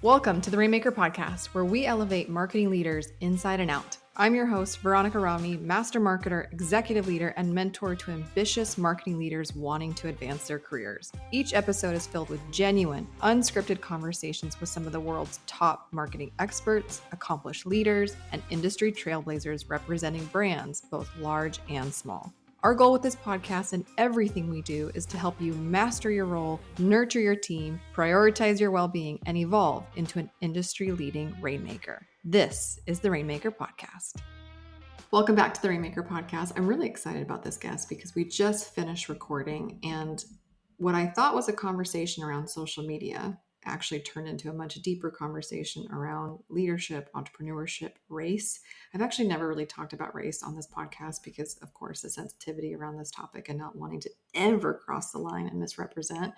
Welcome to the Rainmaker Podcast, where we elevate marketing leaders inside and out. I'm your host, Veronica Rami, master marketer, executive leader, and mentor to ambitious marketing leaders wanting to advance their careers. Each episode is filled with genuine, unscripted conversations with some of the world's top marketing experts, accomplished leaders, and industry trailblazers representing brands, both large and small. Our goal with this podcast and everything we do is to help you master your role, nurture your team, prioritize your well-being, and evolve into an industry-leading Rainmaker. This is the Rainmaker Podcast. Welcome back to the Rainmaker Podcast. I'm really excited about this guest because we just finished recording, and what I thought was a conversation around social media actually turned into a much deeper conversation around leadership, entrepreneurship, race. I've actually never really talked about race on this podcast because, of course, the sensitivity around this topic and not wanting to ever cross the line and misrepresent.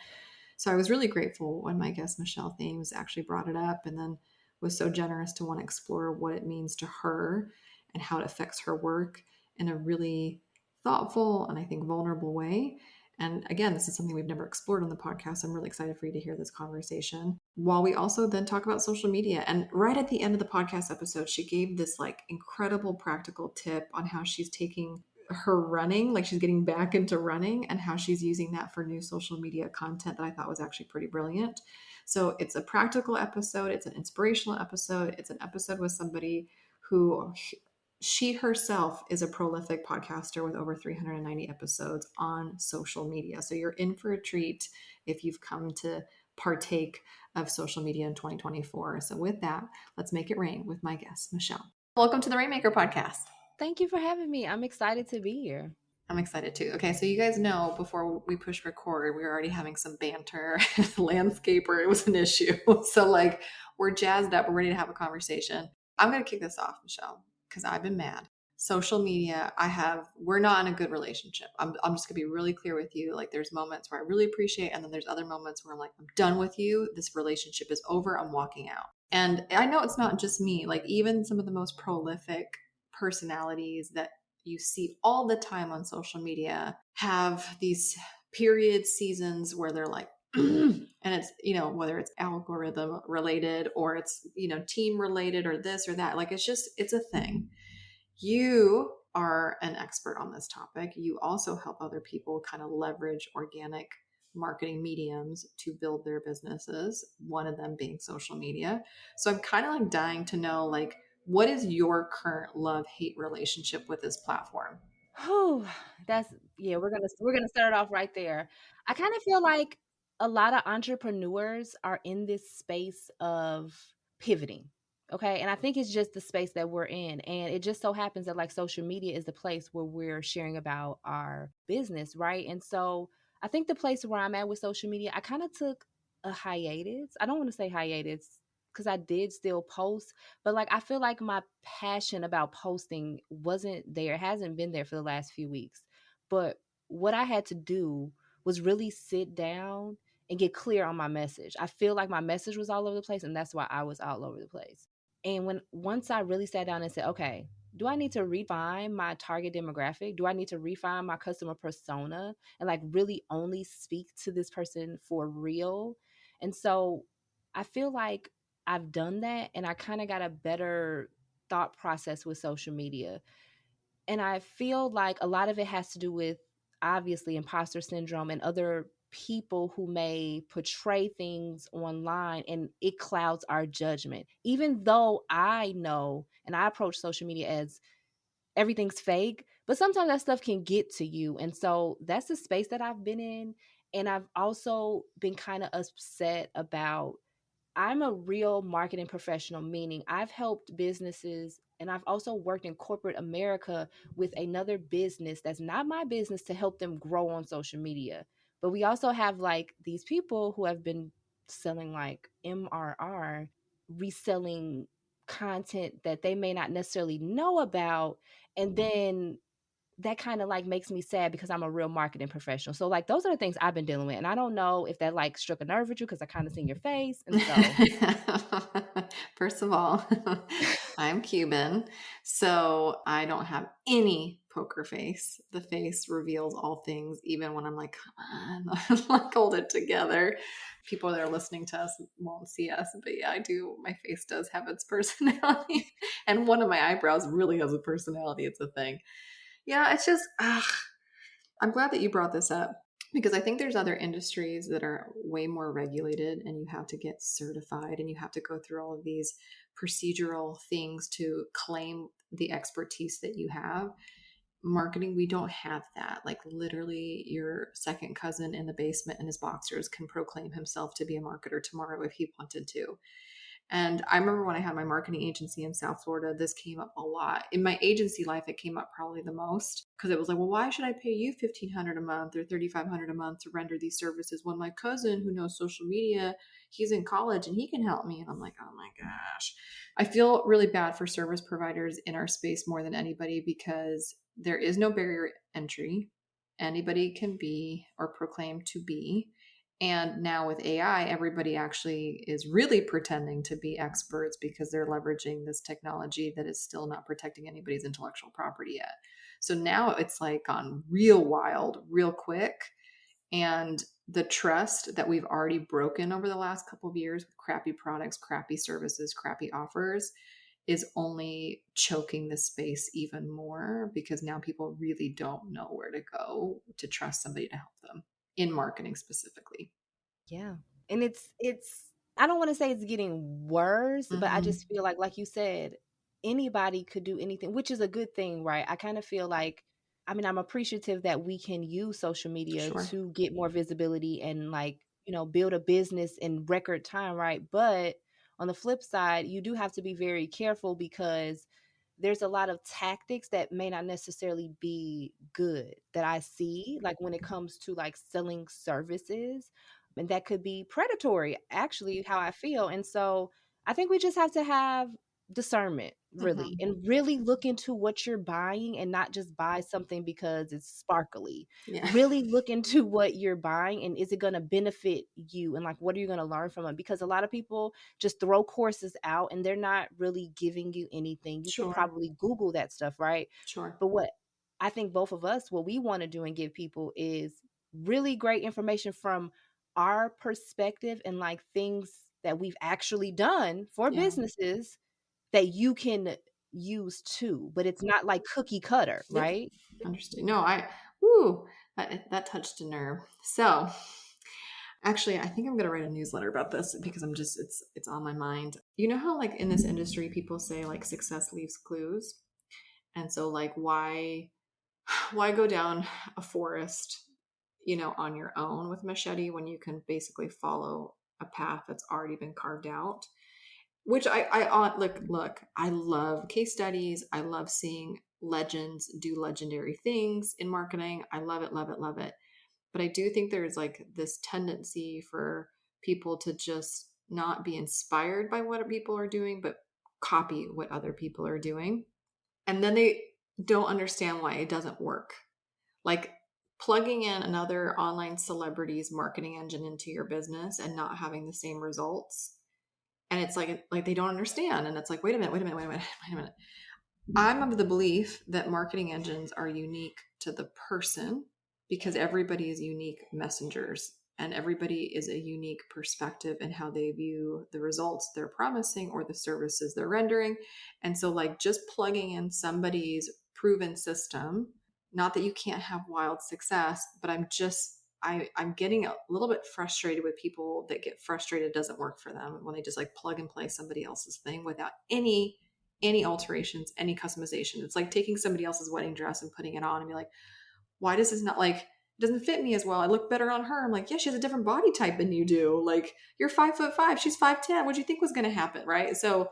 So I was really grateful when my guest, Michelle Thames, actually brought it up and then was so generous to want to explore what it means to her and how it affects her work in a really thoughtful and I think vulnerable way. And again, this is something we've never explored on the podcast. I'm really excited for you to hear this conversation while we also then talk about social media. And right at the end of the podcast episode, she gave this like incredible practical tip on how she's taking her running, like she's getting back into running and how she's using that for new social media content that I thought was actually pretty brilliant. So it's a practical episode. It's an inspirational episode. It's an episode with somebody who she herself is a prolific podcaster with over 390 episodes on social media. So you're in for a treat if you've come to partake of social media in 2024. So with that, let's make it rain with my guest, Michelle. Welcome to the Rainmaker Podcast. Thank you for having me. I'm excited to be here. I'm excited too. Okay, so you guys know before we push record, we were already having some banter. Landscaper, it was an issue. So like we're jazzed up. We're ready to have a conversation. I'm going to kick this off, Michelle, because I've been mad. Social media, we're not in a good relationship. I'm just gonna be really clear with you. Like there's moments where I really appreciate, and then there's other moments where I'm like, I'm done with you. This relationship is over. I'm walking out. And I know it's not just me, like even some of the most prolific personalities that you see all the time on social media have these period seasons where they're like, and it's, whether it's algorithm related or it's, team related or this or that, like, it's a thing. You are an expert on this topic. You also help other people kind of leverage organic marketing mediums to build their businesses, one of them being social media. So I'm kind of like dying to know, like, what is your current love-hate relationship with this platform? Oh, we're gonna start off right there. I kind of feel like a lot of entrepreneurs are in this space of pivoting. Okay. And I think it's just the space that we're in. And it just so happens that like social media is the place where we're sharing about our business, right? And so I think the place where I'm at with social media, I kind of took a hiatus. I don't want to say hiatus because I did still post, but like I feel like my passion about posting wasn't there. It hasn't been there for the last few weeks. But what I had to do was really sit down and get clear on my message. I feel like my message was all over the place, and that's why I was all over the place. And once I really sat down and said, okay, do I need to refine my target demographic? Do I need to refine my customer persona and like really only speak to this person for real? And so I feel like I've done that, and I kind of got a better thought process with social media. And I feel like a lot of it has to do with obviously imposter syndrome and other people who may portray things online and it clouds our judgment. Even though I know and I approach social media as everything's fake, but sometimes that stuff can get to you. And so that's the space that I've been in. And I've also been kind of upset about I'm a real marketing professional, meaning I've helped businesses and I've also worked in corporate America with another business that's not my business to help them grow on social media. But we also have like these people who have been selling like MRR, reselling content that they may not necessarily know about. And then that kind of like makes me sad because I'm a real marketing professional. So like those are the things I've been dealing with. And I don't know if that like struck a nerve with you because I kind of seen your face. And so First of all, I'm Cuban, so I don't have any poker face. The face reveals all things, even when I'm like, come on, like hold it together. People that are listening to us won't see us, but yeah, I do. My face does have its personality, and one of my eyebrows really has a personality. It's a thing. Yeah, it's just, I'm glad that you brought this up because I think there's other industries that are way more regulated and you have to get certified and you have to go through all of these procedural things to claim the expertise that you have. Marketing, we don't have that. Like literally your second cousin in the basement in his boxers can proclaim himself to be a marketer tomorrow if he wanted to. And I remember when I had my marketing agency in South Florida, this came up a lot. In my agency life, it came up probably the most because it was like, well, why should I pay you $1,500 a month or $3,500 a month to render these services when my cousin who knows social media, he's in college and he can help me? And I'm like, oh my gosh. I feel really bad for service providers in our space more than anybody because there is no barrier entry. Anybody can be or proclaim to be. And now with AI, everybody actually is really pretending to be experts because they're leveraging this technology that is still not protecting anybody's intellectual property yet. So now it's like gone real wild, real quick. And the trust that we've already broken over the last couple of years with crappy products, crappy services, crappy offers is only choking the space even more because now people really don't know where to go to trust somebody to help them in marketing specifically. Yeah. And it's I don't wanna say it's getting worse, but I Mhm. just feel like you said, anybody could do anything, which is a good thing, right? I kinda feel like I mean, I'm appreciative that we can use social media Sure. to get more visibility and, like, build a business in record time, right? But on the flip side, you do have to be very careful because there's a lot of tactics that may not necessarily be good that I see, like when it comes to like selling services, and that could be predatory, actually, how I feel. And so I think we just have to have discernment, really, Mhm. and really look into what you're buying and not just buy something because it's sparkly. Yeah. Really look into what you're buying and is it going to benefit you and like what are you going to learn from it? Because a lot of people just throw courses out and they're not really giving you anything. You could Sure. probably Google that stuff, right? Sure. But what I think both of us, what we want to do and give people is really great information from our perspective and like things that we've actually done for Yeah. businesses that you can use too, but it's not like cookie cutter, Yep. right? Understood. No, woo, that touched a nerve. So, actually, I think I'm going to write a newsletter about this because it's on my mind. You know how like in this industry people say like success leaves clues? And so like why go down a forest, on your own with machete when you can basically follow a path that's already been carved out? Which look, I love case studies. I love seeing legends do legendary things in marketing. I love it, love it, love it. But I do think there's like this tendency for people to just not be inspired by what people are doing, but copy what other people are doing. And then they don't understand why it doesn't work. Like plugging in another online celebrity's marketing engine into your business and not having the same results, and it's like they don't understand, and it's like, wait a minute, wait a minute, wait a minute, wait a minute. I'm of the belief that marketing engines are unique to the person because everybody is unique messengers and everybody is a unique perspective in how they view the results they're promising or the services they're rendering. And so like just plugging in somebody's proven system, not that you can't have wild success, but I'm getting a little bit frustrated with people that get frustrated it doesn't work for them when they just like plug and play somebody else's thing without any alterations, any customization. It's like taking somebody else's wedding dress and putting it on and be like, why does this not like, it doesn't fit me as well. I look better on her. I'm like, yeah, she has a different body type than you do. Like you're 5'5", she's 5'10". What'd you think was going to happen? Right. So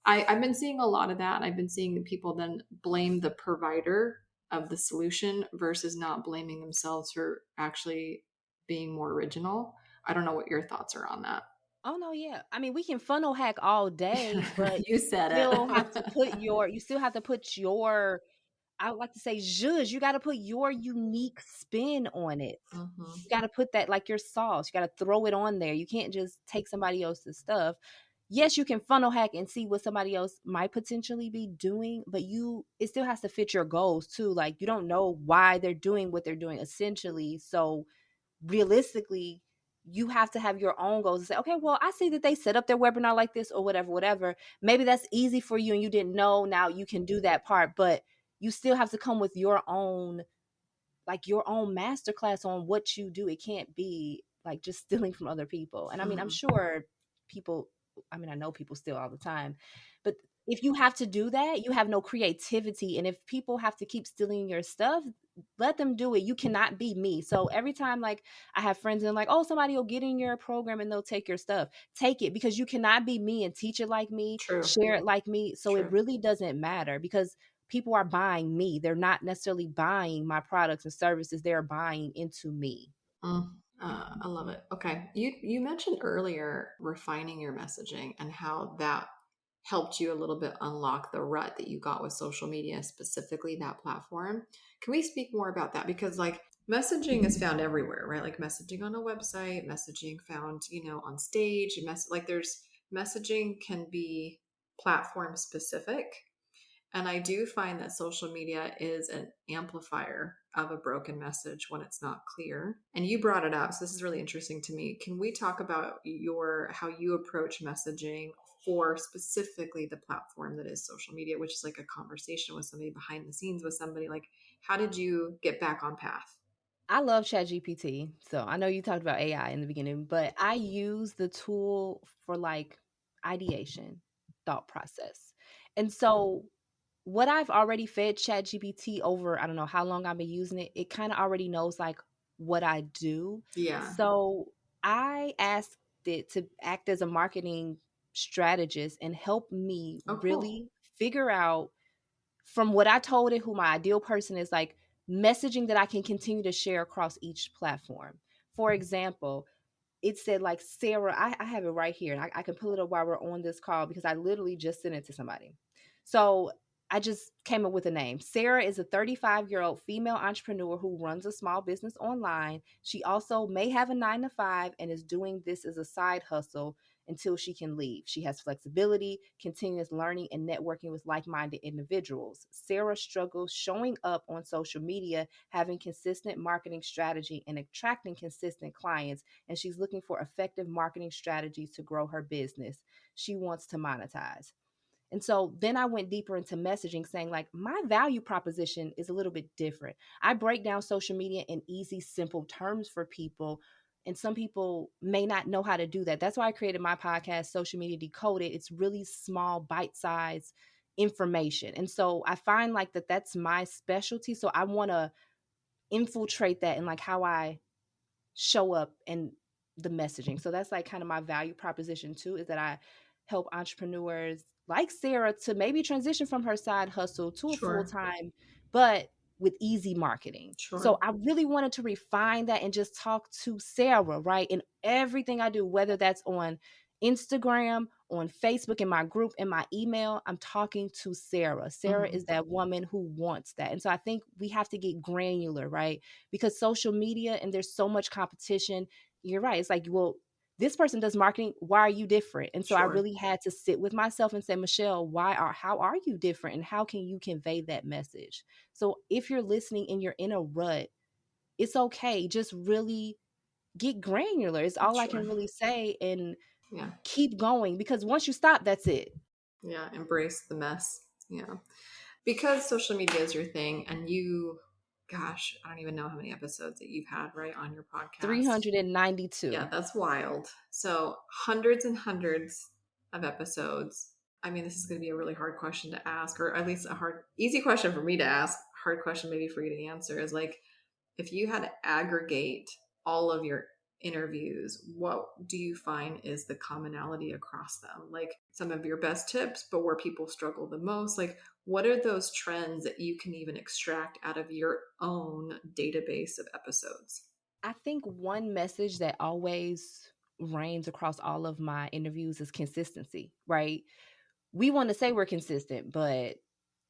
I've been seeing a lot of that. I've been seeing people then blame the provider of the solution versus not blaming themselves for actually being more original. I don't know what your thoughts are on that. Oh no, yeah. I mean, we can funnel hack all day, but You said you still have to put your I would like to say zhuzh, you gotta put your unique spin on it. Mhm. You gotta put that like your sauce, you gotta throw it on there. You can't just take somebody else's stuff. yes, you can funnel hack and see what somebody else might potentially be doing, but it still has to fit your goals too. Like you don't know why they're doing what they're doing essentially. So realistically, you have to have your own goals and say, okay, well, I see that they set up their webinar like this or whatever, whatever. Maybe that's easy for you and you didn't know. Now you can do that part, but you still have to come with your own, like your own masterclass on what you do. It can't be like just stealing from other people. And I mean, I'm Mhm. sure people, I mean, I know people steal all the time, but if you have to do that, you have no creativity. And if people have to keep stealing your stuff, let them do it. You cannot be me. So every time like I have friends and like, oh, somebody will get in your program and they'll take your stuff. Take it, because you cannot be me and teach it like me, True. share it like me. So it True. really doesn't matter, because people are buying me. They're not necessarily buying my products and services. They're buying into me. I love it. Okay, you mentioned earlier refining your messaging and how that helped you a little bit unlock the rut that you got with social media, specifically that platform. Can we speak more about that? Because like messaging is found everywhere, right? Like messaging on a website, messaging found, on stage, like there's messaging can be platform specific. And I do find that social media is an amplifier of a broken message when it's not clear. And you brought it up, so this is really interesting to me. Can we talk about your how you approach messaging for specifically the platform that is social media, which is like a conversation with somebody behind the scenes with somebody? Like, how did you get back on path? I love ChatGPT. So I know you talked about AI in the beginning, but I use the tool for like ideation, thought process. And so what I've already fed ChatGPT over, I don't know how long I've been using it, it kind of already knows like what I do. Yeah. So I asked it to act as a marketing strategist and help me Oh, cool. really figure out, from what I told it, who my ideal person is, like messaging that I can continue to share across each platform. For example, it said like Sarah, I have it right here, and I can pull it up while we're on this call because I literally just sent it to somebody. So I just came up with a name. Sarah is a 35-year-old female entrepreneur who runs a small business online. She also may have a 9 to 5 and is doing this as a side hustle until she can leave. She has flexibility, continuous learning, and networking with like minded individuals. Sarah struggles showing up on social media, having consistent marketing strategy, and attracting consistent clients, and she's looking for effective marketing strategies to grow her business. She wants to monetize. And so then I went deeper into messaging, saying, like, my value proposition is a little bit different. I break down social media in easy, simple terms for people. And some people may not know how to do that. That's why I created my podcast, Social Media Decoded. It's really small, bite sized information. And so I find like that's my specialty. So I want to infiltrate that in like how I show up in the messaging. So that's like kind of my value proposition too, is that I help entrepreneurs like Sarah to maybe transition from her side hustle to a full Sure. time, but with easy marketing. So Sure. I really wanted to refine that and just talk to Sarah, right? In everything I do, whether that's on Instagram, on Facebook, in my group, in my email, I'm talking to Sarah. Sarah Mhm. is that woman who wants that. And so I think we have to get granular, right? Because social media and there's so much competition. You're right. It's like, well, this person does marketing. Why are you different? And so I Sure. really had to sit with myself and say, Michelle, how are you different? And how can you convey that message? So if you're listening and you're in a rut, it's okay. Just really get granular. It's all I Sure. can really say, and Yeah. keep going, because once you stop, that's it. Yeah. Embrace the mess. Yeah. Because social media is your thing and you, gosh, I don't even know how many episodes that you've had right on your podcast. Yeah, 392. that's wild. So hundreds and hundreds of episodes. I mean, this is going to be a really hard question to ask, or at least a easy question for me to ask, hard question maybe for you to answer is like, if you had to aggregate all of your interviews, what do you find is the commonality across them? Like some of your best tips, but where people struggle the most? Like, what are those trends that you can even extract out of your own database of episodes? I think one message that always reigns across all of my interviews is consistency, right? We want to say we're consistent, but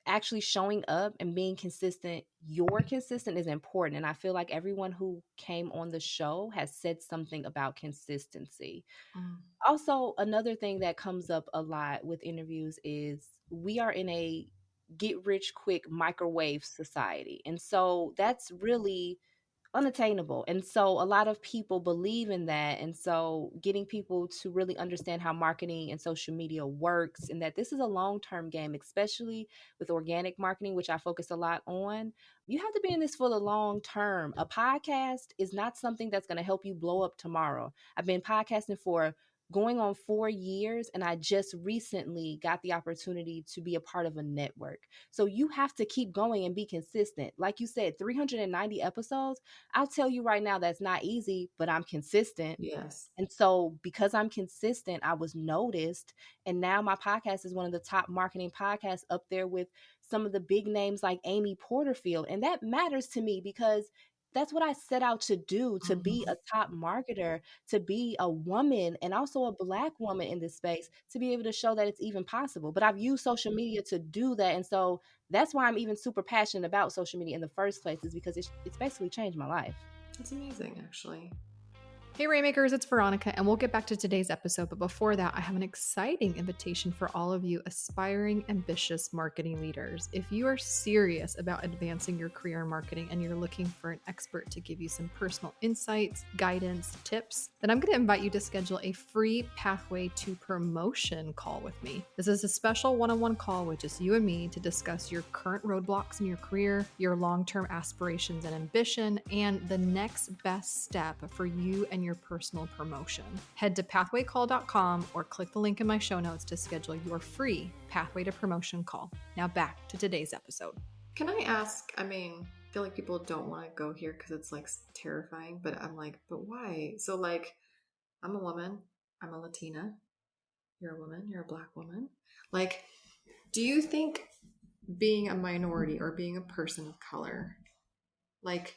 actually showing up and being consistent, you're consistent is important. And I feel like everyone who came on the show has said something about consistency. Mm. Also, another thing that comes up a lot with interviews is we are in a get rich quick microwave society. And so that's really unattainable. And so a lot of people believe in that. And so getting people to really understand how marketing and social media works and that this is a long-term game, especially with organic marketing, which I focus a lot on. You have to be in this for the long term. A podcast is not something that's going to help you blow up tomorrow. I've been podcasting for going on 4 years, and I just recently got the opportunity to be a part of a network. So you have to keep going and be consistent. Like you said, 390 episodes. I'll tell you right now, that's not easy, but I'm consistent. Yes. And so, because I'm consistent, I was noticed. And now my podcast is one of the top marketing podcasts up there with some of the big names like Amy Porterfield. And that matters to me because that's what I set out to do, to be a Mhm. top marketer, to be a woman and also a Black woman in this space, to be able to show that it's even possible. But I've used social media to do that. And so that's why I'm even super passionate about social media in the first place, is because it's basically changed my life. That's amazing, actually. Hey Rainmakers, it's Veronica, and we'll get back to today's episode. But before that, I have an exciting invitation for all of you aspiring, ambitious marketing leaders. If you are serious about advancing your career in marketing and you're looking for an expert to give you some personal insights, guidance, tips, then I'm going to invite you to schedule a free Pathway to Promotion call with me. This is a special one-on-one call with just you and me to discuss your current roadblocks in your career, your long-term aspirations and ambition, and the next best step for you and your personal promotion. Head to pathwaycall.com or click the link in my show notes to schedule your free Pathway to Promotion call. Now back to today's episode. Can I ask, I feel like people don't want to go here because it's like terrifying, but I'm like, but why? So like, I'm a woman, I'm a Latina, you're a woman, you're a Black woman. Like, do you think being a minority or being a person of color, like,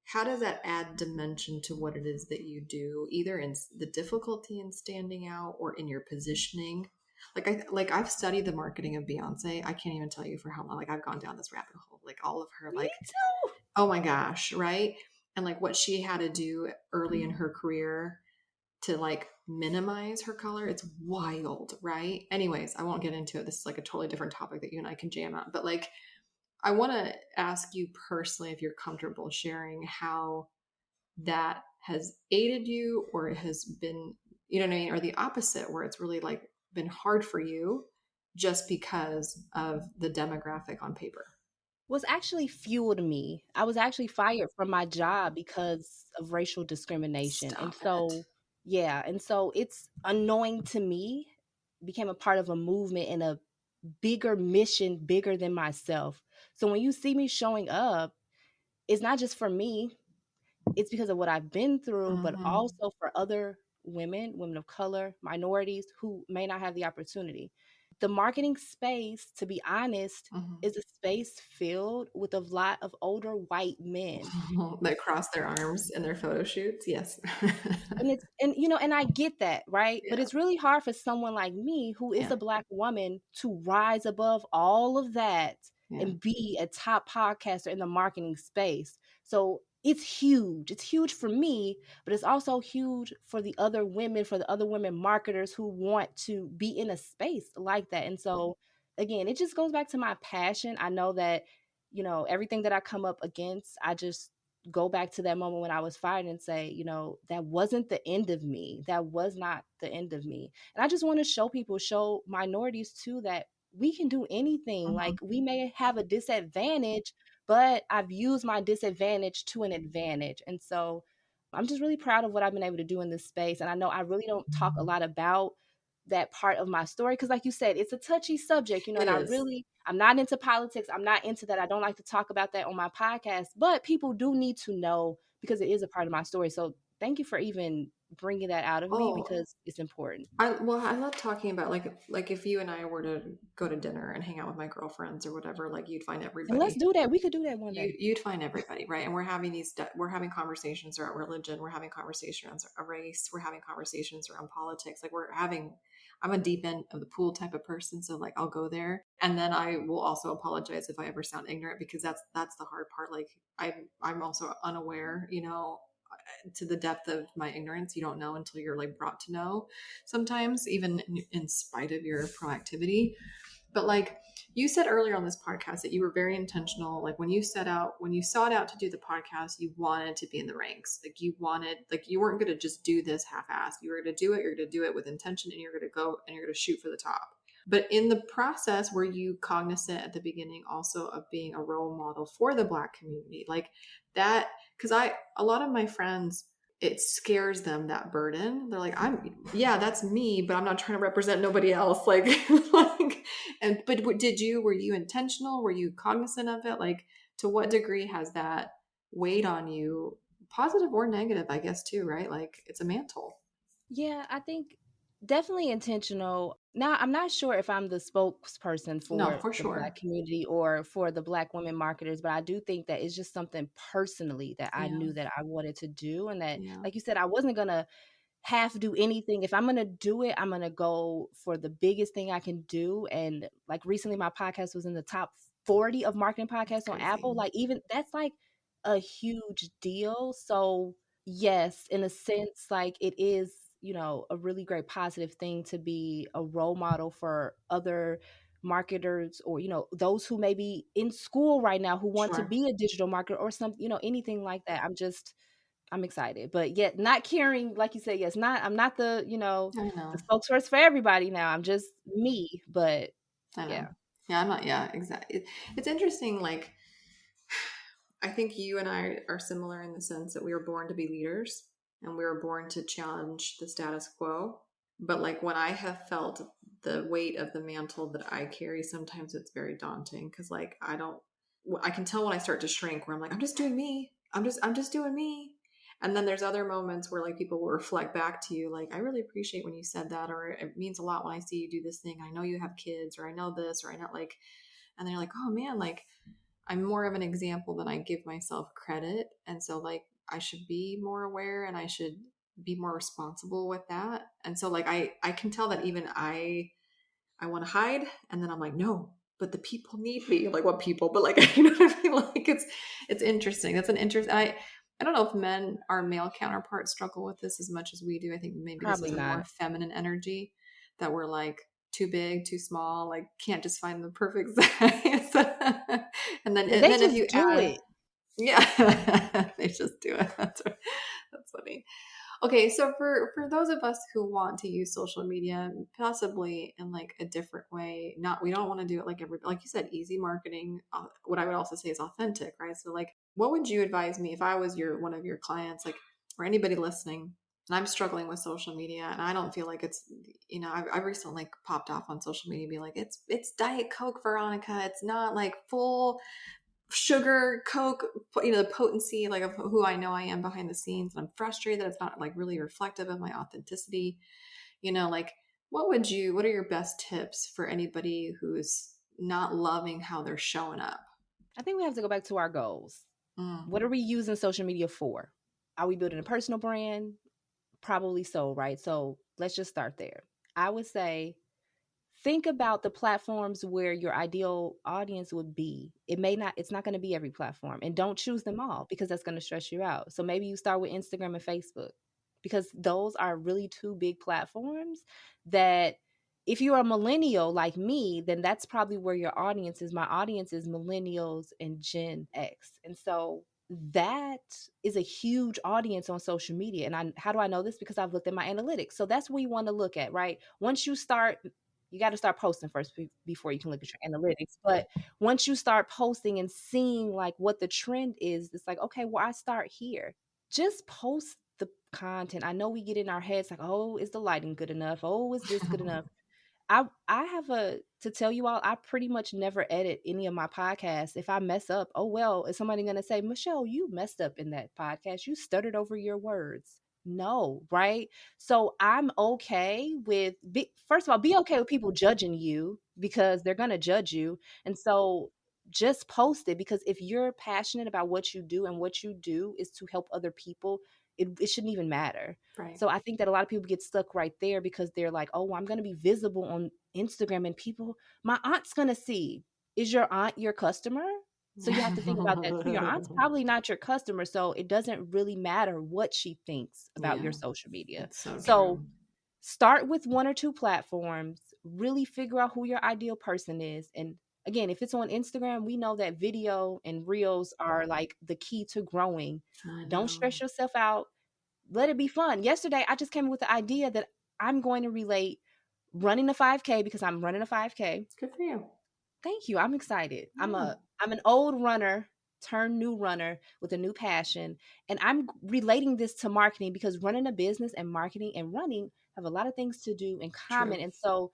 how does that add dimension to what it is that you do, either in the difficulty in standing out or in your positioning? I've studied the marketing of Beyonce. I can't even tell you for how long. Like I've gone down this rabbit hole. Like all of her, Me like, too. oh my gosh, right? And like what she had to do early in her career to like minimize her color, it's wild, right? Anyways, I won't get into it. This is like a totally different topic that you and I can jam out. But like I want to ask you personally if you're comfortable sharing how that has aided you or it has been, you know what I mean, or the opposite where it's really like been hard for you just because of the demographic on paper. Was actually fueled me. I was actually fired from my job because of racial discrimination. And Stop it. so, yeah, and so it's annoying to me, became a part of a movement and a bigger mission, bigger than myself. So when you see me showing up, it's not just for me, it's because of what I've been through, but Mm-hmm. also for other women, women of color, minorities who may not have the opportunity. The marketing space, to be honest, is a space filled with a lot of older white men. Mm-hmm. That cross their arms in their photo shoots. Yes. And it's, and you know, and I get that, right? But Yeah. it's really hard for someone like me who is Yeah. a Black woman to rise above all of that Yeah. and be a top podcaster in the marketing space. So it's huge. It's huge for me, but it's also huge for the other women, for the other women marketers who want to be in a space like that. And so again, it just goes back to my passion. I know that, you know, everything that I come up against, I just go back to that moment when I was fired and say, you know, that wasn't the end of me. That was not the end of me. And I just want to show people, show minorities too, that we can do anything. Mm-hmm. Like we may have a disadvantage, but I've used my disadvantage to an advantage. And so I'm just really proud of what I've been able to do in this space. And I know I really don't talk a lot about that part of my story because like you said, it's a touchy subject, you know, It and is. I'm not into politics. I'm not into that. I don't like to talk about that on my podcast, but people do need to know because it is a part of my story. So thank you for even bringing that out of me Oh, because it's important. I love talking about like if you and I were to go to dinner and hang out with my girlfriends or whatever, like you'd find And let's everybody. do that. We could do that one day. You'd find everybody, right? And we're having conversations around religion, we're having conversations around race, we're having conversations around politics. Like we're having, I'm a deep end of the pool type of person. So like I'll go there, and then I will also apologize if I ever sound ignorant, because that's the hard part. Like I'm also unaware, to the depth of my ignorance. You don't know until you're like brought to know sometimes, even in spite of your proactivity. But like you said earlier on this podcast that you were very intentional. Like when you sought out to do the podcast, you wanted to be in the ranks. Like you weren't going to just do this half-assed. You were going to do it. You're going to do it with intention, and you're going to go and you're going to shoot for the top. But in the process, were you cognizant at the beginning also of being a role model for the Black community? Like that, because a lot of my friends, it scares them, that burden. They're like, yeah, that's me, but I'm not trying to represent nobody else. Like, but were you intentional? Were you cognizant of it? Like, to what degree has that weighed on you, positive or negative, I guess, too, right? Like, it's a mantle. Yeah, I think definitely intentional. Now, I'm not sure if I'm the spokesperson No, for for the Black sure. community or for the Black women marketers, but I do think that it's just something personally that I Yeah. knew that I wanted to do. And that, Yeah. like you said, I wasn't going to half do anything. If I'm going to do it, I'm going to go for the biggest thing I can do. And like recently, my podcast was in the top 40 of marketing It's podcasts on crazy. Apple. Like, even that's like a huge deal. So, yes, in a sense, like it is, a really great positive thing to be a role model for other marketers, or those who may be in school right now who want to Sure. be a digital marketer or some, anything like that. I'm excited, but yet not caring, like you said, yes, not, I'm not the, I the know. spokesperson for everybody now. I'm just me, but I know. yeah, Yeah, I'm not. Yeah, exactly. It's interesting. Like, I think you and I are similar in the sense that we were born to be leaders and we were born to challenge the status quo. But like when I have felt the weight of the mantle that I carry, sometimes it's very daunting because like I can tell when I start to shrink where I'm like, I'm just doing me. I'm just doing me. And then there's other moments where like people will reflect back to you, like, I really appreciate when you said that, or it means a lot when I see you do this thing. I know you have kids, or I know this, or I know like, and they're like, oh man, like I'm more of an example than I give myself credit. And so like I should be more aware and I should be more responsible with that. And so like I can tell that even I want to hide, and then I'm like, no, but the people need me. Like, what people? But like, you know what I mean? Like it's interesting. That's an interest. I don't know if our male counterparts struggle with this as much as we do. I think maybe this probably is a more not. feminine energy, that we're like too big, too small, like can't just find the perfect size. Yeah, And they then if just you do add, it. yeah, they just do it. That's funny. Okay, so for those of us who want to use social media possibly in like a different way, not we don't want to do it like like you said, easy marketing. What I would also say is authentic, right? So like, what would you advise me if I was your one of your clients, like, or anybody listening, and I'm struggling with social media, and I don't feel like it's, I've recently like popped off on social media, be like, it's Diet Coke, Veronica. It's not like full sugar coke, the potency like of who I know I am behind the scenes, and I'm frustrated that it's not like really reflective of my authenticity. Like, what are your best tips for anybody who's not loving how they're showing up? I think we have to go back to our goals. Mm, What are we using social media for? Are we building a personal brand? Probably so, right? So let's just start there. I would say think about the platforms where your ideal audience would be. It's not going to be every platform, and don't choose them all because that's going to stress you out. So maybe you start with Instagram and Facebook, because those are really two big platforms that, if you're a millennial like me, then that's probably where your audience is. My audience is millennials and Gen X. And so that is a huge audience on social media. And how do I know this? Because I've looked at my analytics. So that's where you want to look at, right? Once you got to start posting first before you can look at your analytics. But once you start posting and seeing like what the trend is, it's like, okay, well, I start here. Just post the content. I know we get in our heads like, oh, is the lighting good enough? Oh, is this good enough? I have to tell you all, I pretty much never edit any of my podcasts. If I mess up, oh well, is somebody gonna say, Michelle, you messed up in that podcast. You stuttered over your words. No, right? So I'm okay with first of all, be okay with people judging you, because they're gonna judge you. And so just post it, because if you're passionate about what you do and what you do is to help other people, it shouldn't even matter. Right. So I think that a lot of people get stuck right there because they're like, oh, well, I'm going to be visible on Instagram and people, my aunt's going to see. Is your aunt your customer? So you have to think about that too. Your aunt's probably not your customer, so it doesn't really matter what she thinks about Yeah, your social media. it's so So true. start with one or two platforms, really figure out who your ideal person is. And again, if it's on Instagram, we know that video and reels are like the key to growing. I Don't know. stress yourself out. Let it be fun. Yesterday, I just came up with the idea that I'm going to relate running a 5K, because I'm running a 5K. Good for you. Thank you. I'm excited. Yeah. I'm an old runner turned new runner with a new passion, and I'm relating this to marketing, because running a business and marketing and running have a lot of things to do in common. True. And so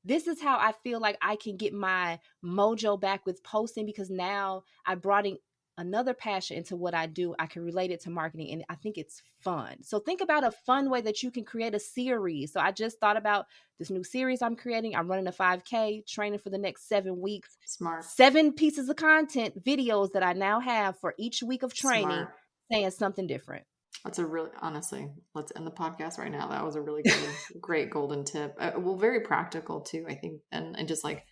this is how I feel like I can get my mojo back with posting, because now I brought in another passion into what I do. I can relate it to marketing, and I think it's fun. So think about a fun way that you can create a series. So I just thought about this new series I'm creating. I'm running a 5K, training for the next 7 weeks, Smart. 7 pieces of content, videos that I now have for each week of training, Smart. saying something different. That's a really, honestly, let's end the podcast right now. That was a really good, great golden tip. Well, very practical too, I think. And just like,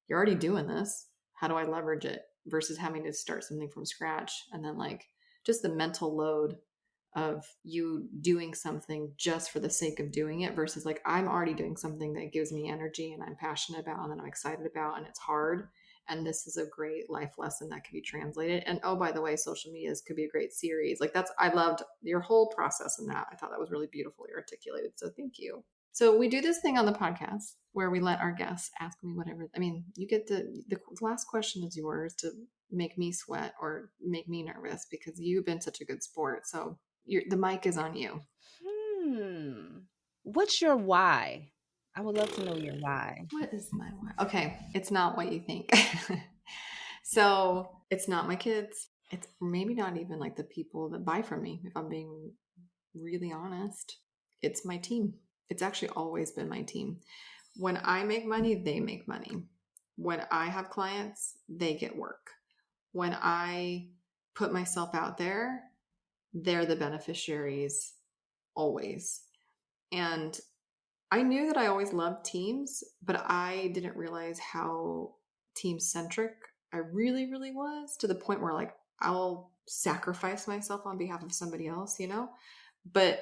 you're already doing this. How do I leverage it versus having to start something from scratch? And then like just the mental load of you doing something just for the sake of doing it versus like I'm already doing something that gives me energy and I'm passionate about and that I'm excited about and it's hard. And this is a great life lesson that can be translated. And oh, by the way, social medias could be a great series. Like I loved your whole process in that. I thought that was really beautifully articulated. So thank you. So we do this thing on the podcast where we let our guests ask me whatever. I mean, you get the last question is yours to make me sweat or make me nervous because you've been such a good sport. So the mic is on you. What's your why? I would love to know your why. What is my why? Okay, it's not what you think. So it's not my kids. It's maybe not even like the people that buy from me, if I'm being really honest. It's my team. It's actually always been my team. When I make money, they make money. When I have clients, they get work. When I put myself out there, they're the beneficiaries always. And I knew that I always loved teams, but I didn't realize how team centric I really, really was to the point where like I'll sacrifice myself on behalf of somebody else, you know? But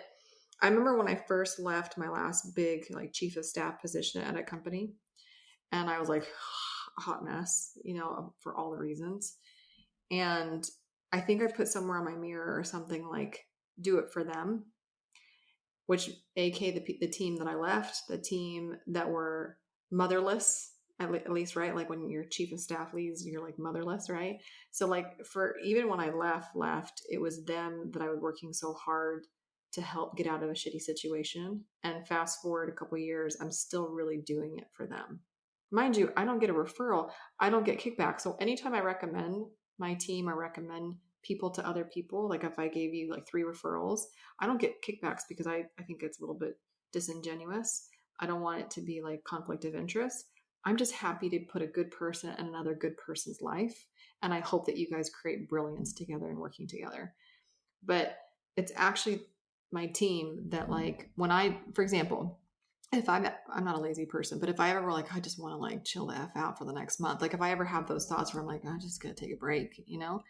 I remember when I first left my last big like chief of staff position at a company, and I was like a hot mess, you know, for all the reasons. And I think I put somewhere on my mirror or something like, do it for them, which AK the team that I left, the team that were motherless, at least, right? Like when your chief of staff leaves, you're like motherless, right? So like for even when I left, it was them that I was working so hard to help get out of a shitty situation. And fast forward a couple years, I'm still really doing it for them. Mind you, I don't get a referral. I don't get kickback. So anytime I recommend my team or recommend people to other people, like if I gave you like 3 referrals, I don't get kickbacks because I think it's a little bit disingenuous. I don't want it to be like conflict of interest. I'm just happy to put a good person in another good person's life. And I hope that you guys create brilliance together and working together. But it's actually my team that like when I, for example, if I'm not a lazy person, but if I ever were like, I just want to like chill the F out for the next month. Like if I ever have those thoughts where I'm like, I'm just going to take a break, you know,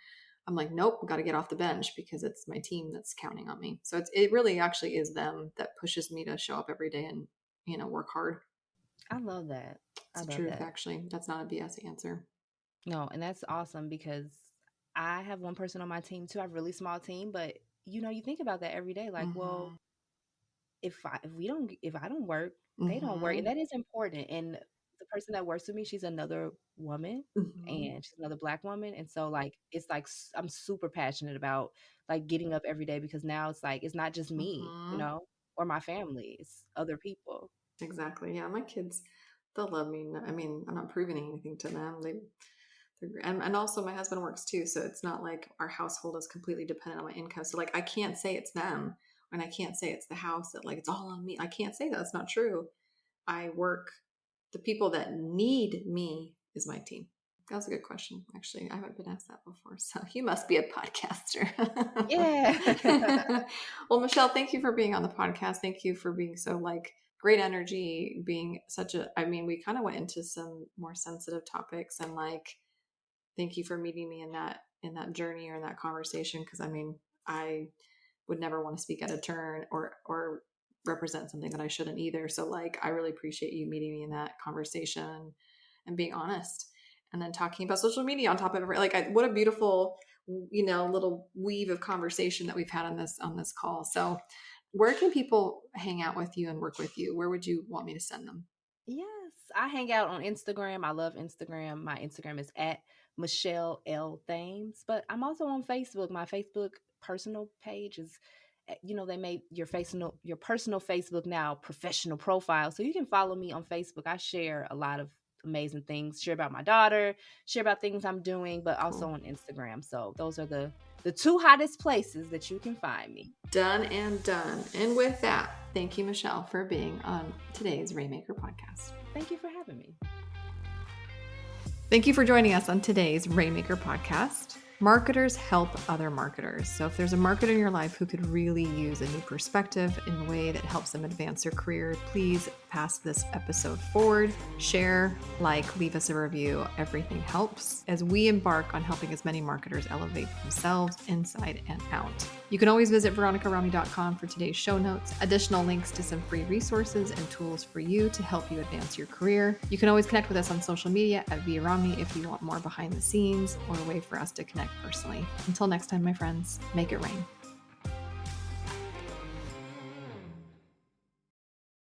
I'm like, nope, got to get off the bench because it's my team that's counting on me. So it really actually is them that pushes me to show up every day and, you know, work hard. I love that. It's I the love truth, that. actually. That's not a BS answer. No, and that's awesome, because I have one person on my team too. I have a really small team, but you think about that every day. Like, well, Mm-hmm. if I don't work, they don't work, and Mm-hmm. that is important. And the person that works with me, she's another woman, Mm-hmm. and she's another Black woman, and so like it's like I'm super passionate about like getting up every day, because now it's like it's not just me, Mm-hmm. or my family, it's other people. Exactly. Yeah, my kids, they'll love me. I mean, I'm not proving anything to them. And also my husband works too, so it's not like our household is completely dependent on my income. So like I can't say it's them, and I can't say it's the house that like it's all on me. I can't say that. That's not true. I work. The people that need me is my team. That was a good question. Actually, I haven't been asked that before. So you must be a podcaster. Yeah. Well, Michelle, thank you for being on the podcast. Thank you for being so great energy, being such I mean, we kind of went into some more sensitive topics, and thank you for meeting me in that journey or in that conversation. Cause I mean, I would never want to speak out of turn or represent something that I shouldn't either. So I really appreciate you meeting me in that conversation and being honest, and then talking about social media on top of it. What a beautiful, little weave of conversation that we've had on this call. So where can people hang out with you and work with you? Where would you want me to send them? Yes, I hang out on Instagram. I love Instagram. My Instagram is at Michelle L. Thames, but I'm also on Facebook. My Facebook personal page is, they made your personal Facebook now professional profile. So you can follow me on Facebook. I share a lot of amazing things, share about my daughter, share about things I'm doing, but also Cool. on Instagram. So those are the two hottest places that you can find me. Done and done. And with that, thank you, Michelle, for being on today's Rainmaker podcast. Thank you for having me. Thank you for joining us on today's Rainmaker podcast. Marketers help other marketers. So if there's a marketer in your life who could really use a new perspective in a way that helps them advance their career, please pass this episode forward, share, leave us a review. Everything helps as we embark on helping as many marketers elevate themselves inside and out. You can always visit veronicarami.com for today's show notes, additional links to some free resources and tools for you to help you advance your career. You can always connect with us on social media at @ViaRami if you want more behind the scenes or a way for us to connect personally. Until next time, my friends, make it rain.